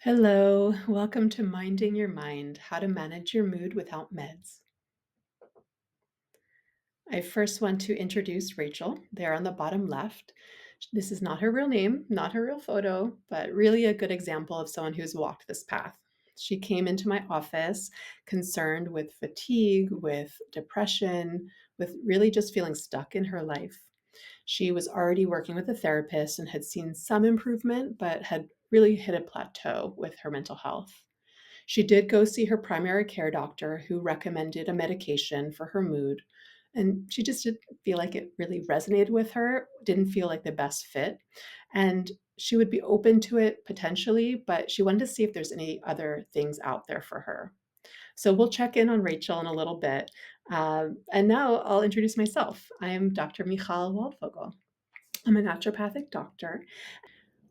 Hello, welcome to Minding Your Mind, How to Manage Your Mood Without Meds. I first want to introduce Rachel there on the bottom left. This is not her real name, not her real photo, but really a good example of someone who's walked this path. She came into my office concerned with fatigue, with depression, with really just feeling stuck in her life. She was already working with a therapist and had seen some improvement, but had really hit a plateau with her mental health. She did go see her primary care doctor, who recommended a medication for her mood. And she just didn't feel like it really resonated with her, didn't feel like the best fit. And she would be open to it potentially, but she wanted to see if there's any other things out there for her. So we'll check in on Rachel in a little bit. And now I'll introduce myself. I am Dr. Michal Waldvogel. I'm a naturopathic doctor.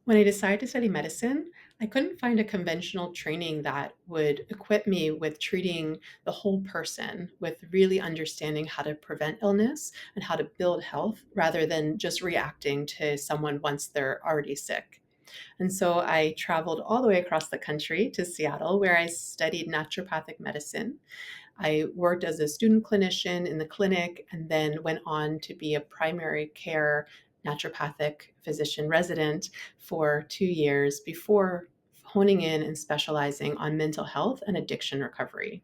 When I decided to study medicine, I couldn't find a conventional training that would equip me with treating the whole person, with really understanding how to prevent illness and how to build health rather than just reacting to someone once they're already sick. And so I traveled all the way across the country to Seattle, where I studied naturopathic medicine. I worked as a student clinician in the clinic and then went on to be a primary care naturopathic physician resident for 2 years before honing in and specializing on mental health and addiction recovery.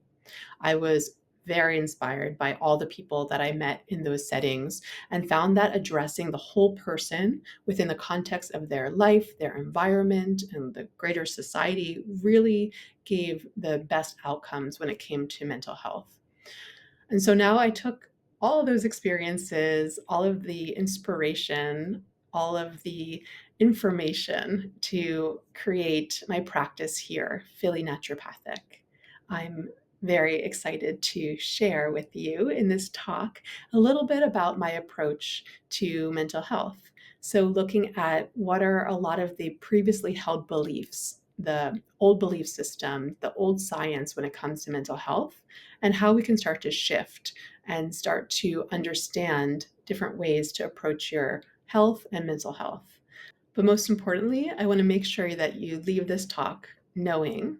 I was very inspired by all the people that I met in those settings and found that addressing the whole person within the context of their life, their environment, and the greater society really gave the best outcomes when it came to mental health. And so now I took all of those experiences, all of the inspiration, all of the information to create my practice here, Philly Naturopathic. I'm very excited to share with you in this talk a little bit about my approach to mental health. So, looking at what are a lot of the previously held beliefs, the old belief system, the old science when it comes to mental health, and how we can start to shift and start to understand different ways to approach your health and mental health. But most importantly, I want to make sure that you leave this talk knowing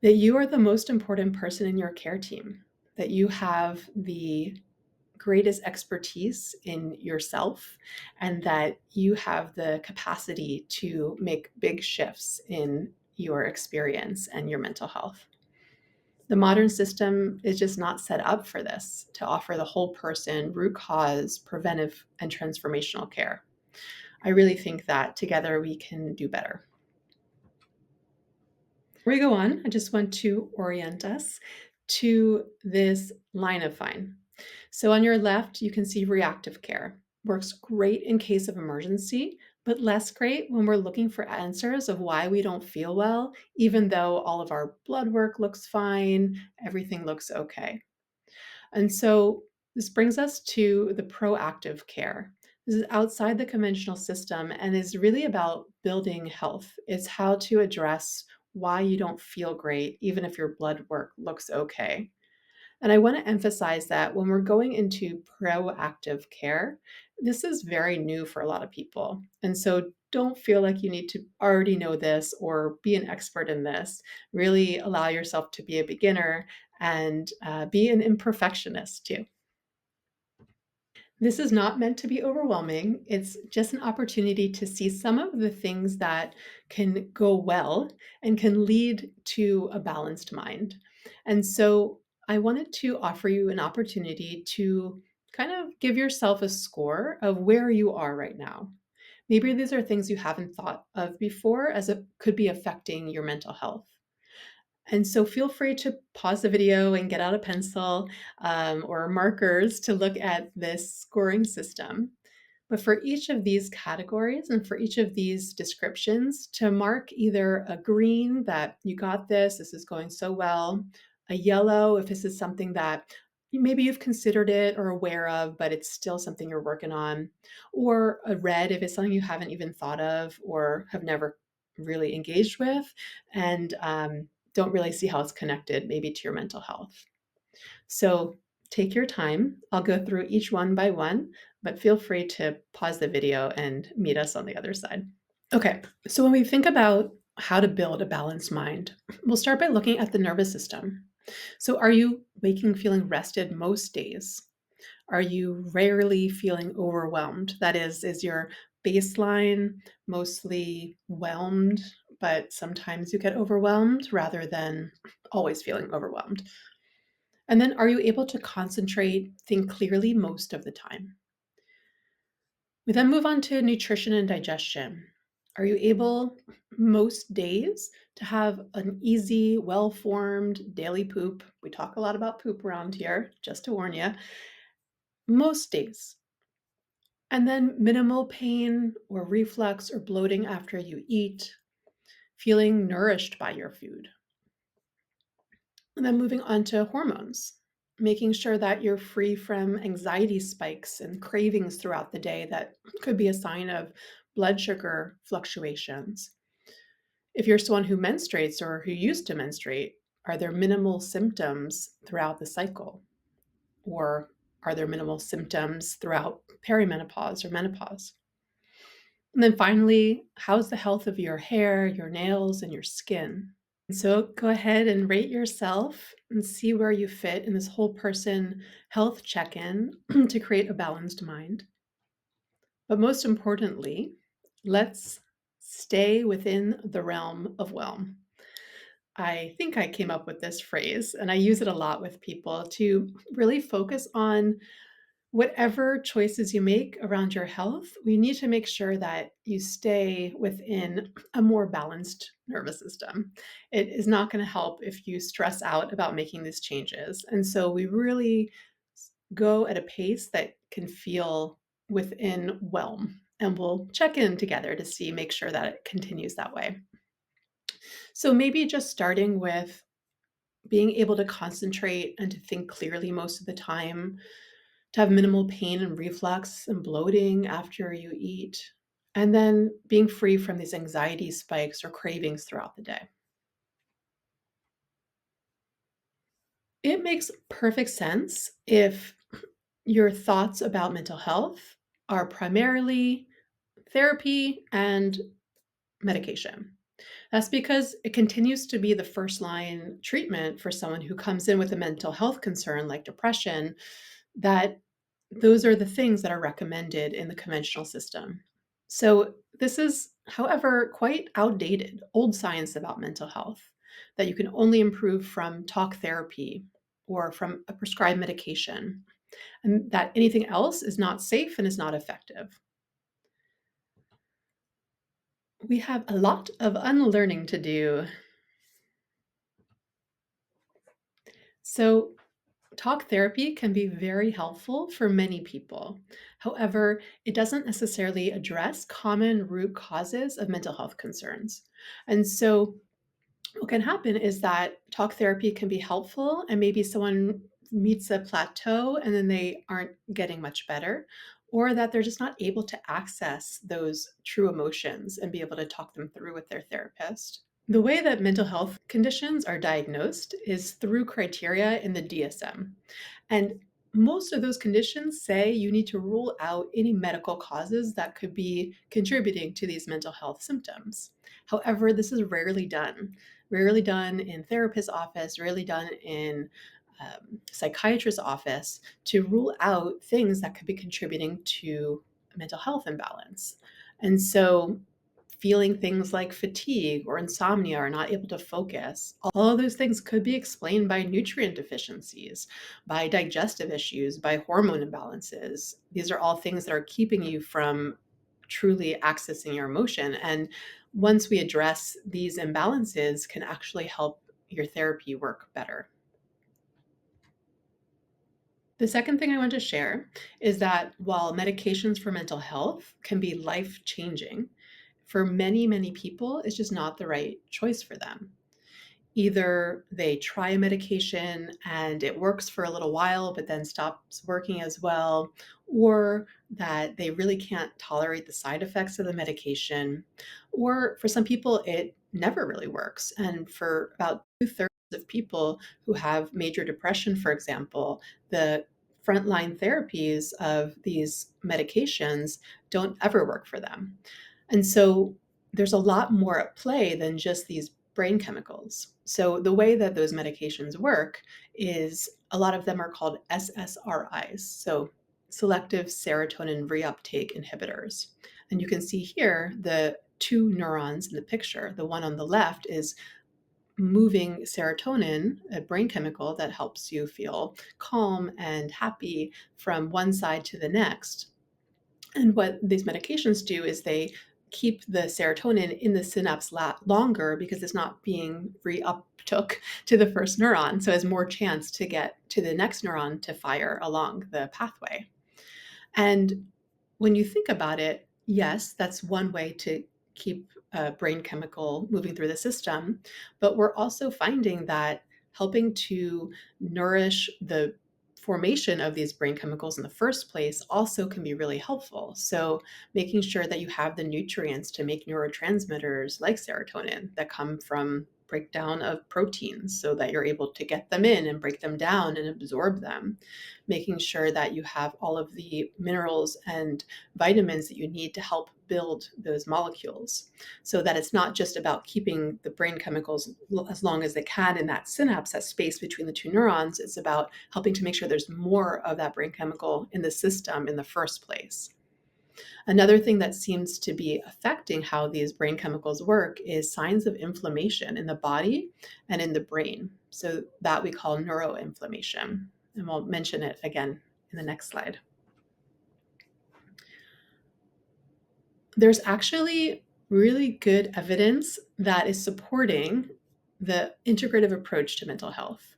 that you are the most important person in your care team, that you have the greatest expertise in yourself, and that you have the capacity to make big shifts in your experience and your mental health. The modern system is just not set up for this, to offer the whole person root cause, preventive, and transformational care. I really think that together we can do better. Before we go on, I just want to orient us to this line of fine. So on your left, you can see reactive care. Works great in case of emergency, but less great when we're looking for answers of why we don't feel well, even though all of our blood work looks fine, everything looks okay. And so this brings us to the proactive care. This is outside the conventional system and is really about building health. It's how to address why you don't feel great, even if your blood work looks okay. And I want to emphasize that when we're going into proactive care, this is very new for a lot of people. And so don't feel like you need to already know this or be an expert in this. Really allow yourself to be a beginner and be an imperfectionist too. This is not meant to be overwhelming. It's just an opportunity to see some of the things that can go well and can lead to a balanced mind. And so I wanted to offer you an opportunity to kind of give yourself a score of where you are right now. Maybe these are things you haven't thought of before as it could be affecting your mental health. And so feel free to pause the video and get out a pencil or markers to look at this scoring system. But for each of these categories and for each of these descriptions, to mark either a green that you got this is going so well, a yellow if this is something that maybe you've considered it or aware of, but it's still something you're working on, or a red if it's something you haven't even thought of or have never really engaged with, and don't really see how it's connected maybe to your mental health. So take your time. I'll go through each one by one, but feel free to pause the video and meet us on the other side. Okay, so when we think about how to build a balanced mind. We'll start by looking at the nervous system. So, are you waking feeling rested most days? Are you rarely feeling overwhelmed? That is your baseline mostly whelmed, but sometimes you get overwhelmed rather than always feeling overwhelmed? And then, are you able to concentrate, think clearly most of the time? We then move on to nutrition and digestion. Are you able most days to have an easy, well formed daily poop? We talk a lot about poop around here, just to warn you. Most days. And then minimal pain or reflux or bloating after you eat, feeling nourished by your food. And then moving on to hormones, making sure that you're free from anxiety spikes and cravings throughout the day that could be a sign of blood sugar fluctuations. If you're someone who menstruates or who used to menstruate, are there minimal symptoms throughout the cycle? Or are there minimal symptoms throughout perimenopause or menopause? And then finally, how's the health of your hair, your nails, and your skin? So go ahead and rate yourself and see where you fit in this whole person health check in to create a balanced mind. But most importantly, let's stay within the realm of whelm. I think I came up with this phrase and I use it a lot with people to really focus on whatever choices you make around your health. We need to make sure that you stay within a more balanced nervous system. It is not going to help if you stress out about making these changes. And so we really go at a pace that can feel within whelm. And we'll check in together to see, make sure that it continues that way. So maybe just starting with being able to concentrate and to think clearly most of the time, to have minimal pain and reflux and bloating after you eat, and then being free from these anxiety spikes or cravings throughout the day. It makes perfect sense if your thoughts about mental health are primarily therapy and medication. That's because it continues to be the first line treatment for someone who comes in with a mental health concern like depression, that those are the things that are recommended in the conventional system. So, this is, however, quite outdated, old science about mental health that you can only improve from talk therapy or from a prescribed medication, and that anything else is not safe and is not effective. We have a lot of unlearning to do. So, talk therapy can be very helpful for many people. However, it doesn't necessarily address common root causes of mental health concerns. And so, what can happen is that talk therapy can be helpful, and maybe someone meets a plateau and then they aren't getting much better, or that they're just not able to access those true emotions and be able to talk them through with their therapist. The way that mental health conditions are diagnosed is through criteria in the DSM. And most of those conditions say you need to rule out any medical causes that could be contributing to these mental health symptoms. However, this is rarely done in therapist's office, rarely done in psychiatrist's office to rule out things that could be contributing to mental health imbalance. And so feeling things like fatigue or insomnia or not able to focus. All of those things could be explained by nutrient deficiencies, by digestive issues, by hormone imbalances. These are all things that are keeping you from truly accessing your emotion. And once we address these imbalances, can actually help your therapy work better. The second thing I want to share is that while medications for mental health can be life changing, for many, many people, it's just not the right choice for them. Either they try a medication and it works for a little while, but then stops working as well, or that they really can't tolerate the side effects of the medication, or for some people, it never really works. And for about two-thirds of people who have major depression, for example, the frontline therapies of these medications don't ever work for them. And so there's a lot more at play than just these brain chemicals. So, the way that those medications work is a lot of them are called SSRIs, so selective serotonin reuptake inhibitors. And you can see here the two neurons in the picture. The one on the left is moving serotonin, a brain chemical that helps you feel calm and happy, from one side to the next. And what these medications do is they keep the serotonin in the synapse longer because it's not being reuptook to the first neuron. So it has more chance to get to the next neuron to fire along the pathway. And when you think about it, yes, that's one way to keep a brain chemical moving through the system. But we're also finding that helping to nourish the formation of these brain chemicals in the first place also can be really helpful. So, making sure that you have the nutrients to make neurotransmitters like serotonin that come from breakdown of proteins so that you're able to get them in and break them down and absorb them, making sure that you have all of the minerals and vitamins that you need to help build those molecules, so that it's not just about keeping the brain chemicals as long as they can in that synapse, that space between the two neurons. It's about helping to make sure there's more of that brain chemical in the system in the first place. Another thing that seems to be affecting how these brain chemicals work is signs of inflammation in the body and in the brain. So that we call neuroinflammation. And we'll mention it again in the next slide. There's actually really good evidence that is supporting the integrative approach to mental health.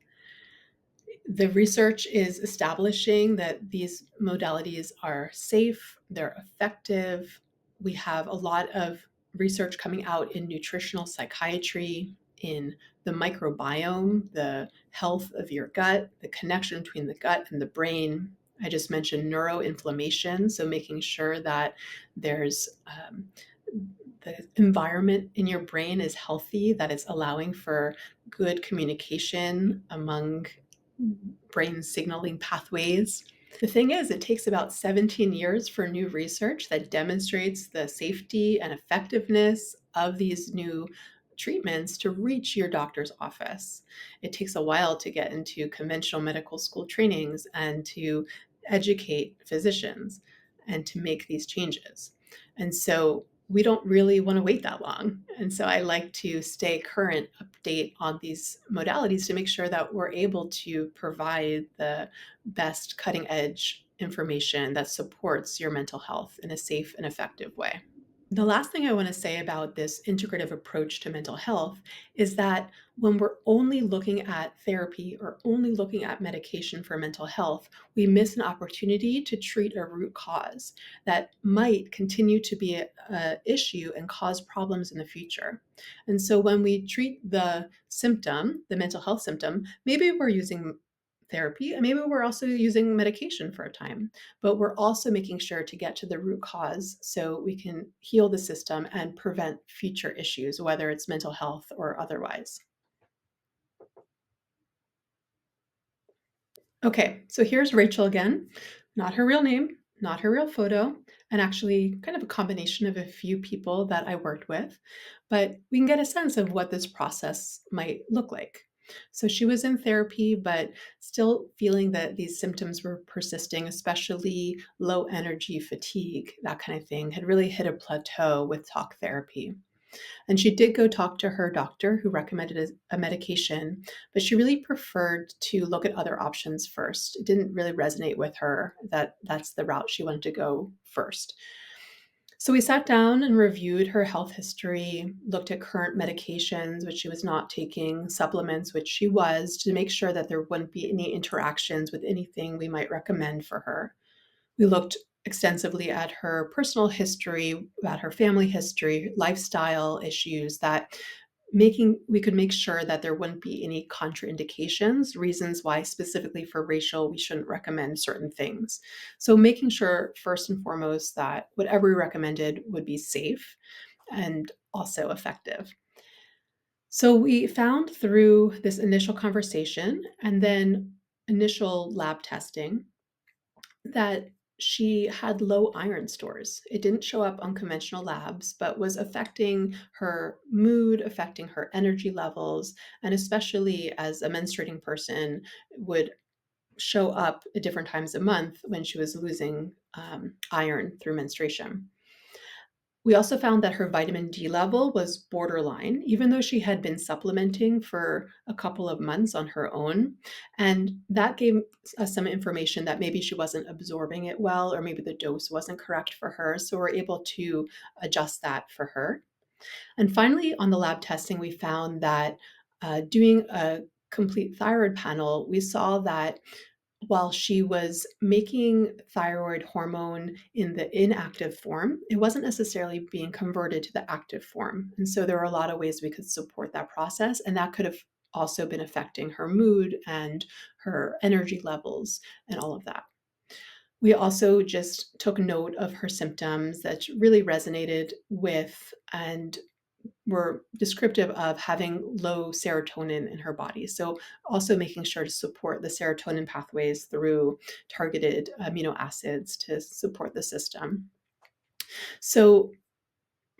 The research is establishing that these modalities are safe, they're effective. We have a lot of research coming out in nutritional psychiatry, in the microbiome, the health of your gut, the connection between the gut and the brain. I just mentioned neuroinflammation, so making sure that there's the environment in your brain is healthy, that it's allowing for good communication among brain signaling pathways. The thing is, it takes about 17 years for new research that demonstrates the safety and effectiveness of these new treatments to reach your doctor's office. It takes a while to get into conventional medical school trainings and to educate physicians and to make these changes. And so we don't really want to wait that long. And so I like to stay current, update on these modalities to make sure that we're able to provide the best cutting edge information that supports your mental health in a safe and effective way. The last thing I want to say about this integrative approach to mental health is that when we're only looking at therapy or only looking at medication for mental health, we miss an opportunity to treat a root cause that might continue to be an issue and cause problems in the future. And so when we treat the symptom, the mental health symptom, maybe we're using therapy and maybe we're also using medication for a time, but we're also making sure to get to the root cause so we can heal the system and prevent future issues, whether it's mental health or otherwise. Okay, so here's Rachel again. Not her real name, not her real photo, and actually kind of a combination of a few people that I worked with, but we can get a sense of what this process might look like. So she was in therapy, but still feeling that these symptoms were persisting, especially low energy, fatigue, that kind of thing, had really hit a plateau with talk therapy. And she did go talk to her doctor who recommended a medication, but she really preferred to look at other options first. It didn't really resonate with her that that's the route she wanted to go first. So we sat down and reviewed her health history, looked at current medications, which she was not taking, supplements, which she was, to make sure that there wouldn't be any interactions with anything we might recommend for her. We looked extensively at her personal history, at her family history, lifestyle issues, that making we could make sure that there wouldn't be any contraindications, reasons why specifically for Rachel we shouldn't recommend certain things. So making sure first and foremost that whatever we recommended would be safe and also effective. So we found through this initial conversation and then initial lab testing that she had low iron stores. It didn't show up on conventional labs, but was affecting her mood, affecting her energy levels, and especially as a menstruating person would show up at different times a month when she was losing iron through menstruation. We also found that her vitamin D level was borderline, even though she had been supplementing for a couple of months on her own. And that gave us some information that maybe she wasn't absorbing it well, or maybe the dose wasn't correct for her. So we're able to adjust that for her. And finally, on the lab testing, we found that doing a complete thyroid panel, we saw that while she was making thyroid hormone in the inactive form, it wasn't necessarily being converted to the active form. And so there are a lot of ways we could support that process. And that could have also been affecting her mood and her energy levels and all of that. We also just took note of her symptoms that really resonated with and were descriptive of having low serotonin in her body. So, also making sure to support the serotonin pathways through targeted amino acids to support the system. So,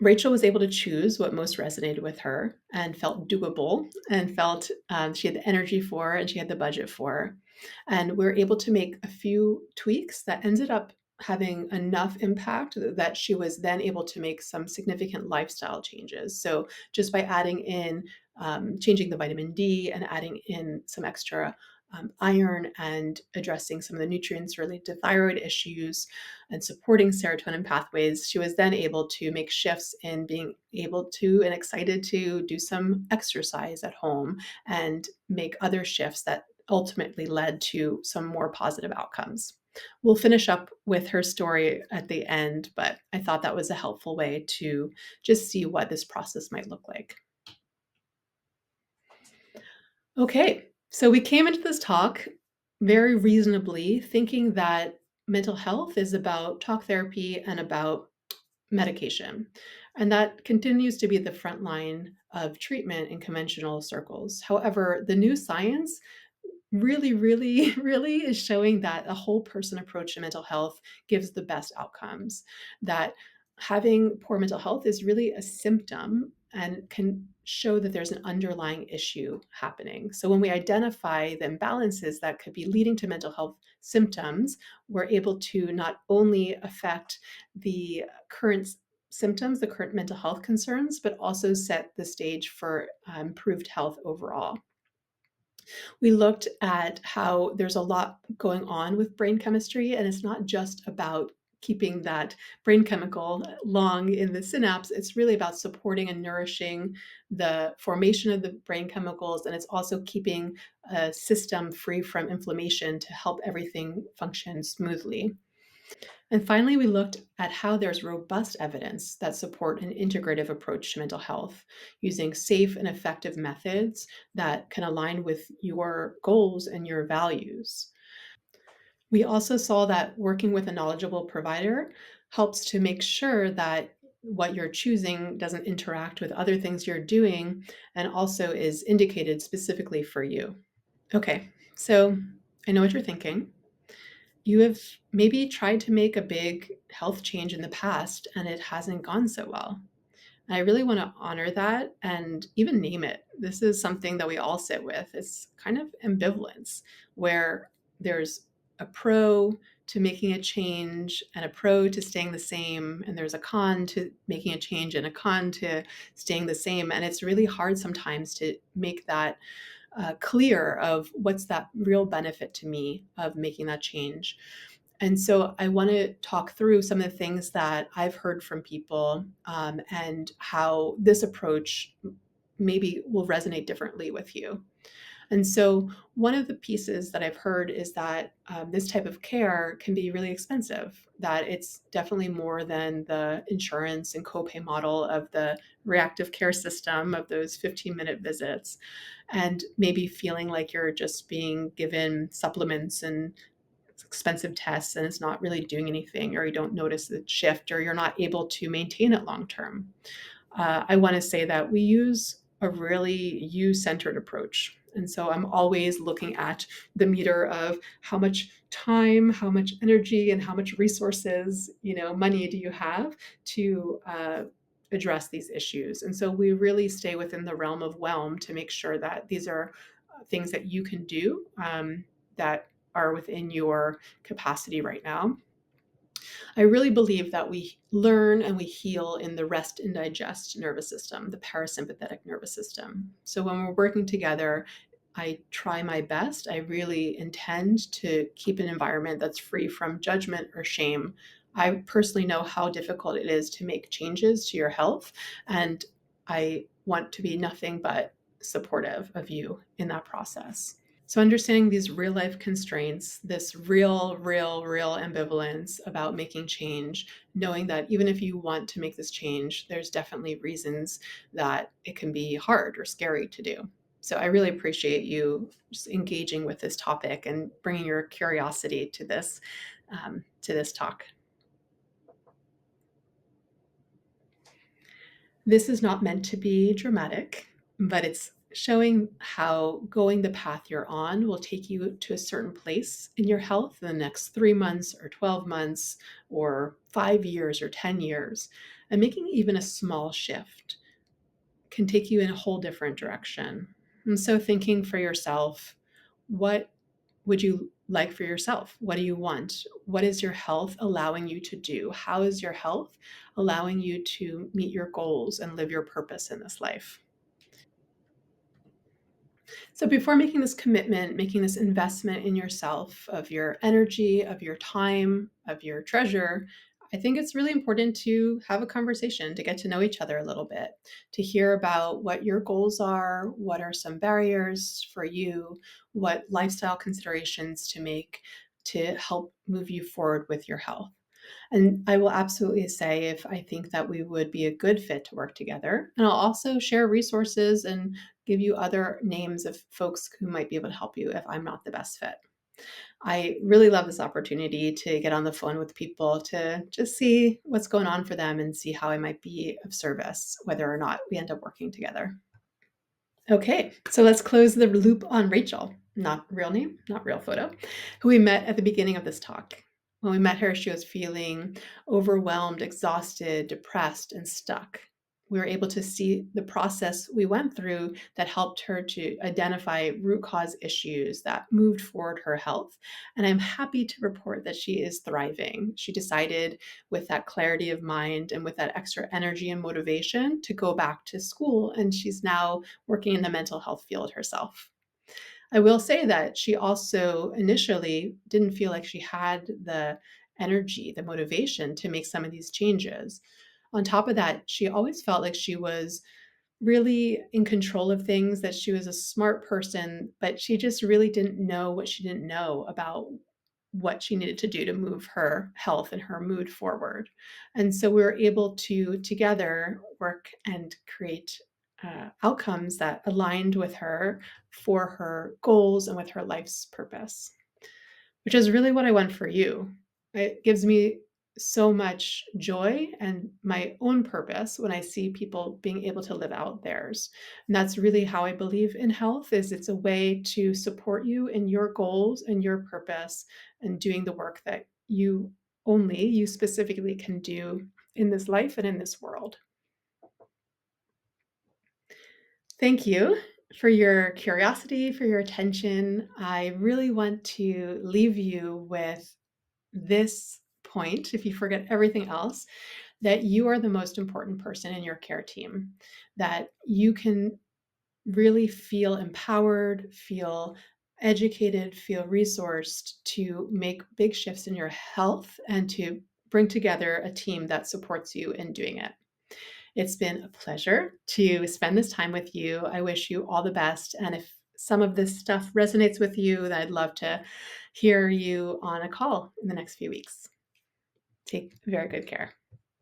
Rachel was able to choose what most resonated with her and felt doable and felt she had the energy for and she had the budget for. And we were able to make a few tweaks that ended up having enough impact that she was then able to make some significant lifestyle changes. So just by adding in, changing the vitamin D and adding in some extra iron and addressing some of the nutrients related to thyroid issues and supporting serotonin pathways, she was then able to make shifts in being able to and excited to do some exercise at home and make other shifts that ultimately led to some more positive outcomes. We'll finish up with her story at the end, but I thought that was a helpful way to just see what this process might look like. Okay, so we came into this talk very reasonably thinking that mental health is about talk therapy and about medication. And that continues to be the front line of treatment in conventional circles. However, the new science really, really, really is showing that a whole person approach to mental health gives the best outcomes. That having poor mental health is really a symptom and can show that there's an underlying issue happening. So when we identify the imbalances that could be leading to mental health symptoms, we're able to not only affect the current symptoms, the current mental health concerns, but also set the stage for improved health overall. We looked at how there's a lot going on with brain chemistry, and it's not just about keeping that brain chemical long in the synapse. It's really about supporting and nourishing the formation of the brain chemicals, and it's also keeping a system free from inflammation to help everything function smoothly. And finally, we looked at how there's robust evidence that support an integrative approach to mental health using safe and effective methods that can align with your goals and your values. We also saw that working with a knowledgeable provider helps to make sure that what you're choosing doesn't interact with other things you're doing and also is indicated specifically for you. Okay, so I know what you're thinking. You have maybe tried to make a big health change in the past and it hasn't gone so well. And I really want to honor that and even name it. This is something that we all sit with. It's kind of ambivalence where there's a pro to making a change and a pro to staying the same. And there's a con to making a change and a con to staying the same. And it's really hard sometimes to make that clear of what's that real benefit to me of making that change. And so I want to talk through some of the things that I've heard from people and how this approach maybe will resonate differently with you. And so, one of the pieces that I've heard is that this type of care can be really expensive, that it's definitely more than the insurance and copay model of the reactive care system of those 15-minute visits, and maybe feeling like you're just being given supplements and expensive tests and it's not really doing anything, or you don't notice the shift, or you're not able to maintain it long term. I want to say that we use a really you centered approach. And so I'm always looking at the meter of how much time, how much energy, and how much resources, money do you have to address these issues. And so we really stay within the realm of whelm to make sure that these are things that you can do that are within your capacity right now. I really believe that we learn and we heal in the rest and digest nervous system, the parasympathetic nervous system. So when we're working together, I try my best. I really intend to keep an environment that's free from judgment or shame. I personally know how difficult it is to make changes to your health, and I want to be nothing but supportive of you in that process. So understanding these real life constraints, this real ambivalence about making change, knowing that even if you want to make this change, there's definitely reasons that it can be hard or scary to do. So I really appreciate you just engaging with this topic and bringing your curiosity to this talk. This is not meant to be dramatic, but it's showing how going the path you're on will take you to a certain place in your health in the next 3 months or 12 months or 5 years or 10 years. And making even a small shift can take you in a whole different direction. And so, thinking for yourself, what would you like for yourself? What do you want? What is your health allowing you to do? How is your health allowing you to meet your goals and live your purpose in this life? So before making this commitment, making this investment in yourself, of your energy, of your time, of your treasure, I think it's really important to have a conversation, to get to know each other a little bit, to hear about what your goals are, what are some barriers for you, what lifestyle considerations to make to help move you forward with your health. And I will absolutely say if I think that we would be a good fit to work together. And I'll also share resources and give you other names of folks who might be able to help you if I'm not the best fit. I really love this opportunity to get on the phone with people to just see what's going on for them and see how I might be of service, whether or not we end up working together. Okay, so let's close the loop on Rachel, not real name, not real photo, who we met at the beginning of this talk. When we met her, she was feeling overwhelmed, exhausted, depressed, and stuck. We were able to see the process we went through that helped her to identify root cause issues that moved forward her health. And I'm happy to report that she is thriving. She decided, with that clarity of mind and with that extra energy and motivation, to go back to school. And she's now working in the mental health field herself. I will say that she also initially didn't feel like she had the energy, the motivation to make some of these changes. On top of that, she always felt like she was really in control of things, that she was a smart person, but she just really didn't know what she didn't know about what she needed to do to move her health and her mood forward. And so we were able to together work and create outcomes that aligned with her for her goals and with her life's purpose, which is really what I want for you. It gives me so much joy and my own purpose when I see people being able to live out theirs. And that's really how I believe in health, is it's a way to support you in your goals and your purpose and doing the work that you specifically can do in this life and in this world. Thank you for your curiosity, for your attention. I really want to leave you with this point, if you forget everything else, that you are the most important person in your care team, that you can really feel empowered, feel educated, feel resourced to make big shifts in your health and to bring together a team that supports you in doing it. It's been a pleasure to spend this time with you. I wish you all the best. And if some of this stuff resonates with you, then I'd love to hear you on a call in the next few weeks. Take very good care.